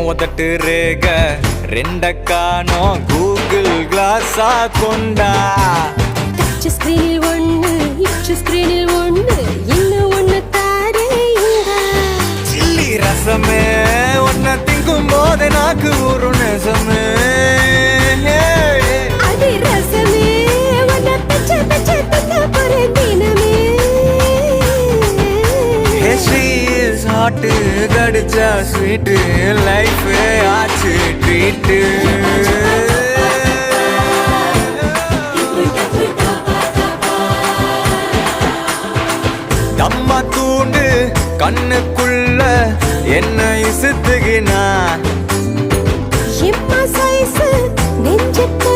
உதட்டு ரேக ரெண்ட காணோம் கூகுள் கிளாஸா கொண்டா டச் ஸ்கிரீனில் ஒண்ணு இச் ஸ்கிரீனில் ஒண்ணு இன்னும் ஒண்ணு தாரேங்க சில்லி ரசமே ஒன்ன திங்கும் போது நாக்கு ஒரு நெசமே அது ரசமே ஒன்ன பச்சை பச்சை தந்த போறேன் தினமே ஹாட்டு கடிச்சா ஸ்வீட்டு லைஃபே ஆச்சு ட்ரீட்டு தம்மா தூண்டு கண்ணுக்குள்ள என்ன இசுத்துகினா எம்மா சைஸ் நெஞ்சுக்கு